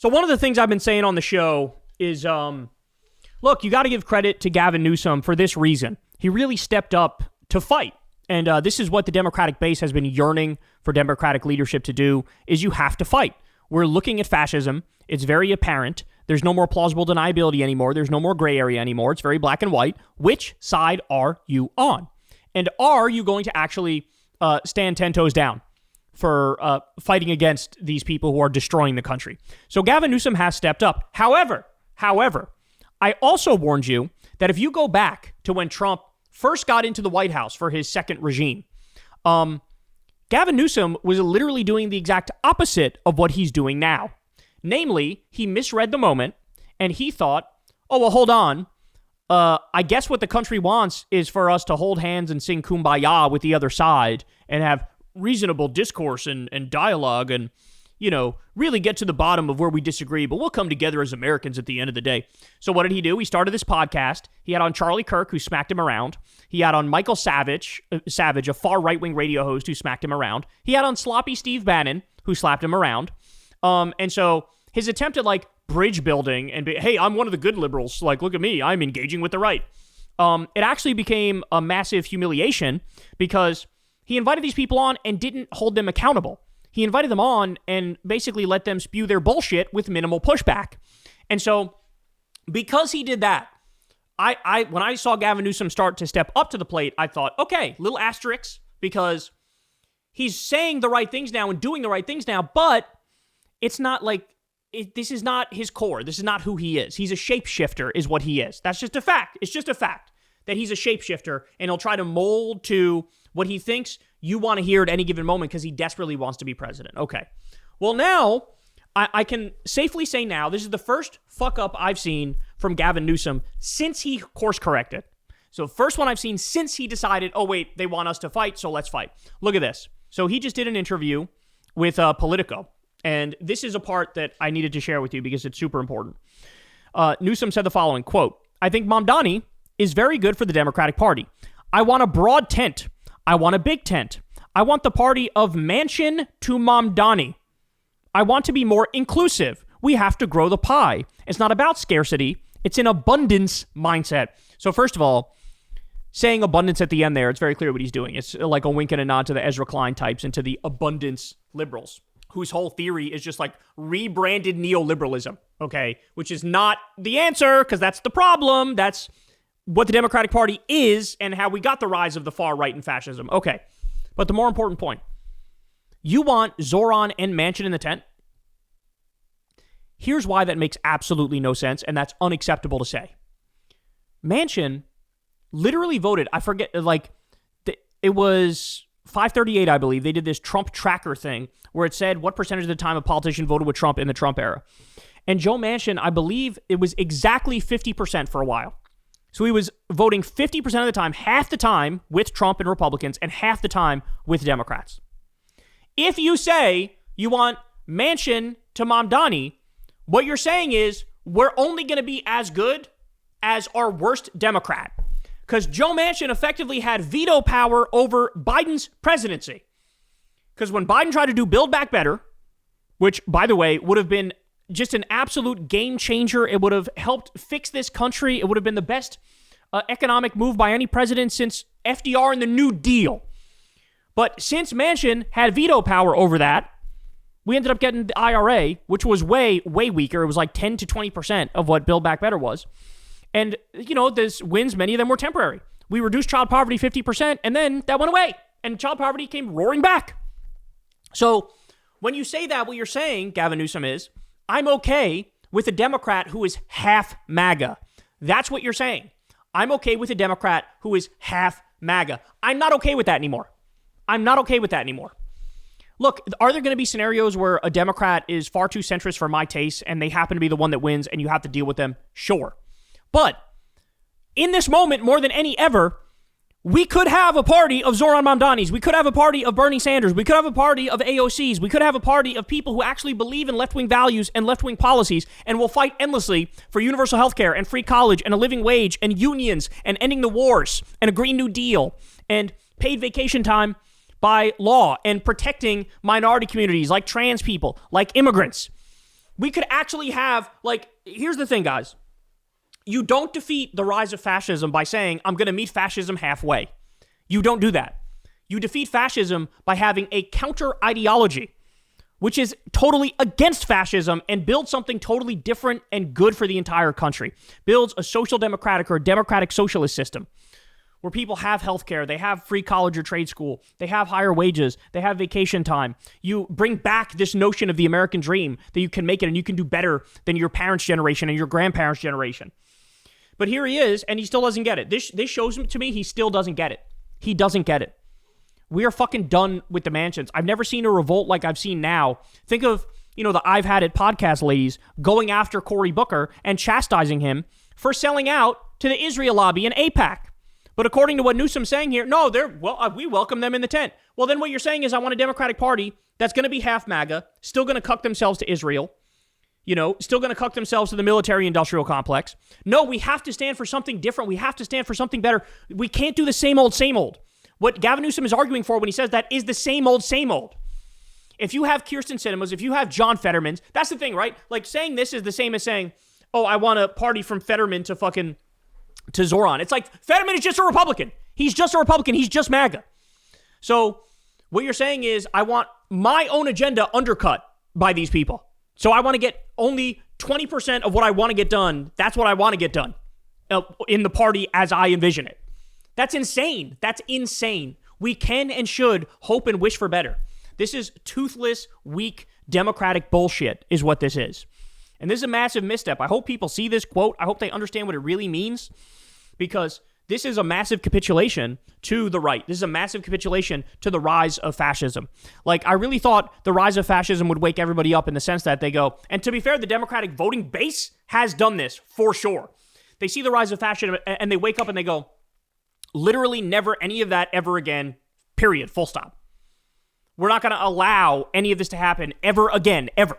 So one of the things I've been saying on the show is, look, you got to give credit to Gavin Newsom for this reason. He really stepped up to fight. And this is what the Democratic base has been yearning for Democratic leadership to do, is you have to fight. We're looking at fascism. It's very apparent. There's no more plausible deniability anymore. There's no more gray area anymore. It's very black and white. Which side are you on? And are you going to actually stand 10 toes down for fighting against these people who are destroying the country? So Gavin Newsom has stepped up. However, I also warned you that if you go back to when Trump first got into the White House for his second regime, Gavin Newsom was literally doing the exact opposite of what he's doing now. Namely, he misread the moment, and he thought, oh, well, hold on. I guess what the country wants is for us to hold hands and sing Kumbaya with the other side and have reasonable discourse and dialogue and, you know, really get to the bottom of where we disagree, but we'll come together as Americans at the end of the day. So what did he do? He started this podcast. He had on Charlie Kirk, who smacked him around. He had on Michael Savage, a far right-wing radio host who smacked him around. He had on sloppy Steve Bannon, who slapped him around. And so his attempt at, like, bridge building and hey, I'm one of the good liberals. Like, look at me. I'm engaging with the right. It actually became a massive humiliation because he invited these people on and didn't hold them accountable. He invited them on and basically let them spew their bullshit with minimal pushback. And so because he did that, I when I saw Gavin Newsom start to step up to the plate, I thought, okay, little asterisks, because he's saying the right things now and doing the right things now, but it's not like, this is not his core. This is not who he is. He's a shapeshifter is what he is. That's just a fact. It's just a fact that he's a shapeshifter, and he'll try to mold to what he thinks you want to hear at any given moment because he desperately wants to be president. Okay. Well, now, I can safely say now, this is the first fuck up I've seen from Gavin Newsom since he course corrected. So first one I've seen since he decided, oh, wait, they want us to fight, so let's fight. Look at this. So he just did an interview with Politico. And this is a part that I needed to share with you because it's super important. Newsom said the following, quote, I think Mamdani is very good for the Democratic Party. I want a broad tent. I want a big tent. I want the party of Manchin to Mamdani. I want to be more inclusive. We have to grow the pie. It's not about scarcity. It's an abundance mindset. So first of all, saying abundance at the end there, it's very clear what he's doing. It's like a wink and a nod to the Ezra Klein types and to the abundance liberals, whose whole theory is just like rebranded neoliberalism, okay? Which is not the answer, because that's the problem. That's what the Democratic Party is and how we got the rise of the far right and fascism. Okay, but the more important point, you want Zoran and Manchin in the tent? Here's why that makes absolutely no sense, and that's unacceptable to say. Manchin literally voted, I forget, like, it was 538, I believe. They did this Trump tracker thing where it said what percentage of the time a politician voted with Trump in the Trump era. And Joe Manchin, I believe it was exactly 50% for a while. So he was voting 50% of the time, half the time with Trump and Republicans, and half the time with Democrats. If you say you want Manchin to Mamdani, what you're saying is we're only going to be as good as our worst Democrat. Because Joe Manchin effectively had veto power over Biden's presidency. Because when Biden tried to do Build Back Better, which, by the way, would have been just an absolute game changer, it would have helped fix this country, it would have been the best economic move by any president since FDR and the New Deal. But since Manchin had veto power over that, we ended up getting the IRA, which was way, way weaker. It was like 10 to 20% of what Build Back Better was. And, you know, those wins, many of them were temporary. We reduced child poverty 50%, and then that went away. And child poverty came roaring back. So when you say that, what you're saying, Gavin Newsom, is, I'm okay with a Democrat who is half MAGA. That's what you're saying. I'm okay with a Democrat who is half MAGA. I'm not okay with that anymore. Look, are there going to be scenarios where a Democrat is far too centrist for my taste and they happen to be the one that wins and you have to deal with them? Sure. But in this moment, more than any ever, we could have a party of Zoran Mamdanis. We could have a party of Bernie Sanders. We could have a party of AOCs. We could have a party of people who actually believe in left-wing values and left-wing policies and will fight endlessly for universal health care and free college and a living wage and unions and ending the wars and a Green New Deal and paid vacation time by law and protecting minority communities like trans people, like immigrants. We could actually have, like, here's the thing, guys. You don't defeat the rise of fascism by saying, I'm going to meet fascism halfway. You don't do that. You defeat fascism by having a counter ideology, which is totally against fascism and builds something totally different and good for the entire country. Builds a social democratic or democratic socialist system where people have healthcare, they have free college or trade school, they have higher wages, they have vacation time. You bring back this notion of the American dream that you can make it and you can do better than your parents' generation and your grandparents' generation. But here he is, and he still doesn't get it. This shows to me he still doesn't get it. He doesn't get it. We are fucking done with the mansions. I've never seen a revolt like I've seen now. Think of, the I've Had It podcast ladies going after Cory Booker and chastising him for selling out to the Israel lobby and AIPAC. But according to what Newsom's saying here, no, we welcome them in the tent. Well, then what you're saying is I want a Democratic Party that's going to be half MAGA, still going to cuck themselves to Israel, still going to cuck themselves to the military-industrial complex. No, we have to stand for something different. We have to stand for something better. We can't do the same old, same old. What Gavin Newsom is arguing for when he says that is the same old, same old. If you have Kirsten Sinema's, if you have John Fetterman's, that's the thing, right? Like, saying this is the same as saying, oh, I want a party from Fetterman to Zoran. It's like, Fetterman is just a Republican. He's just a Republican. He's just MAGA. So what you're saying is, I want my own agenda undercut by these people. So I want to get only 20% of what I want to get done. That's what I want to get done in the party as I envision it. That's insane. That's insane. We can and should hope and wish for better. This is toothless, weak, democratic bullshit is what this is. And this is a massive misstep. I hope people see this quote. I hope they understand what it really means, because this is a massive capitulation to the right. This is a massive capitulation to the rise of fascism. Like, I really thought the rise of fascism would wake everybody up in the sense that they go, and to be fair, the Democratic voting base has done this for sure. They see the rise of fascism and they wake up and they go, literally never any of that ever again, period, full stop. We're not going to allow any of this to happen ever again, ever.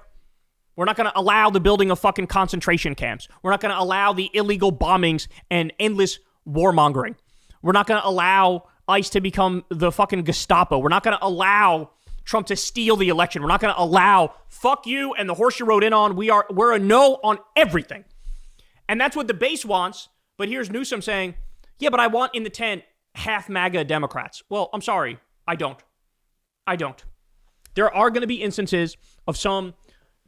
We're not going to allow the building of fucking concentration camps. We're not going to allow the illegal bombings and endless warmongering. We're not going to allow ICE to become the fucking Gestapo. We're not going to allow Trump to steal the election. We're not going to allow fuck you and the horse you rode in on. We're a no on everything. And that's what the base wants. But here's Newsom saying, yeah, but I want in the tent half MAGA Democrats. Well, I'm sorry. I don't. There are going to be instances of some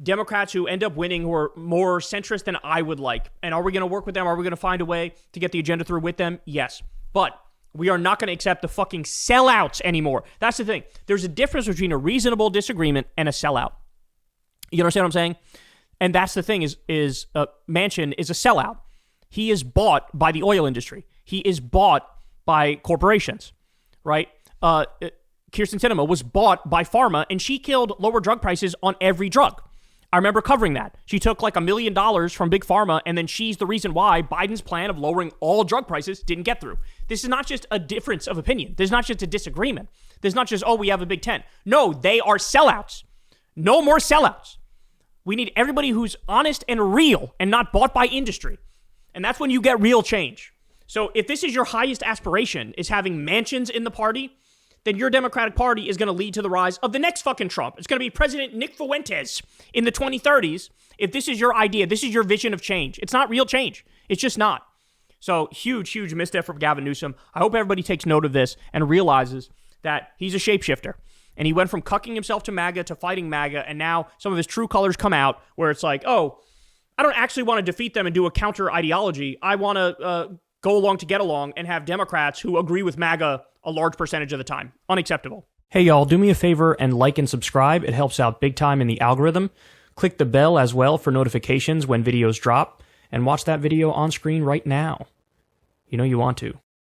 Democrats who end up winning who are more centrist than I would like. And are we going to work with them? Are we going to find a way to get the agenda through with them? Yes. But we are not going to accept the fucking sellouts anymore. That's the thing. There's a difference between a reasonable disagreement and a sellout. You understand what I'm saying? And that's the thing is Manchin is a sellout. He is bought by the oil industry. He is bought by corporations, right? Kirsten Sinema was bought by pharma, and she killed lower drug prices on every drug. I remember covering that. She took like $1 million from Big Pharma, and then she's the reason why Biden's plan of lowering all drug prices didn't get through. This is not just a difference of opinion. There's not just a disagreement. There's not just, oh, we have a big tent. No, they are sellouts. No more sellouts. We need everybody who's honest and real and not bought by industry. And that's when you get real change. So if this is your highest aspiration, is having mansions in the party, then your Democratic Party is going to lead to the rise of the next fucking Trump. It's going to be President Nick Fuentes in the 2030s. If this is your idea, this is your vision of change. It's not real change. It's just not. So huge, huge misstep from Gavin Newsom. I hope everybody takes note of this and realizes that he's a shapeshifter. And he went from cucking himself to MAGA to fighting MAGA, and now some of his true colors come out where it's like, oh, I don't actually want to defeat them and do a counter ideology. I want to go along to get along and have Democrats who agree with MAGA a large percentage of the time. Unacceptable. Hey, y'all, do me a favor and like and subscribe. It helps out big time in the algorithm. Click the bell as well for notifications when videos drop, and watch that video on screen right now. You know you want to.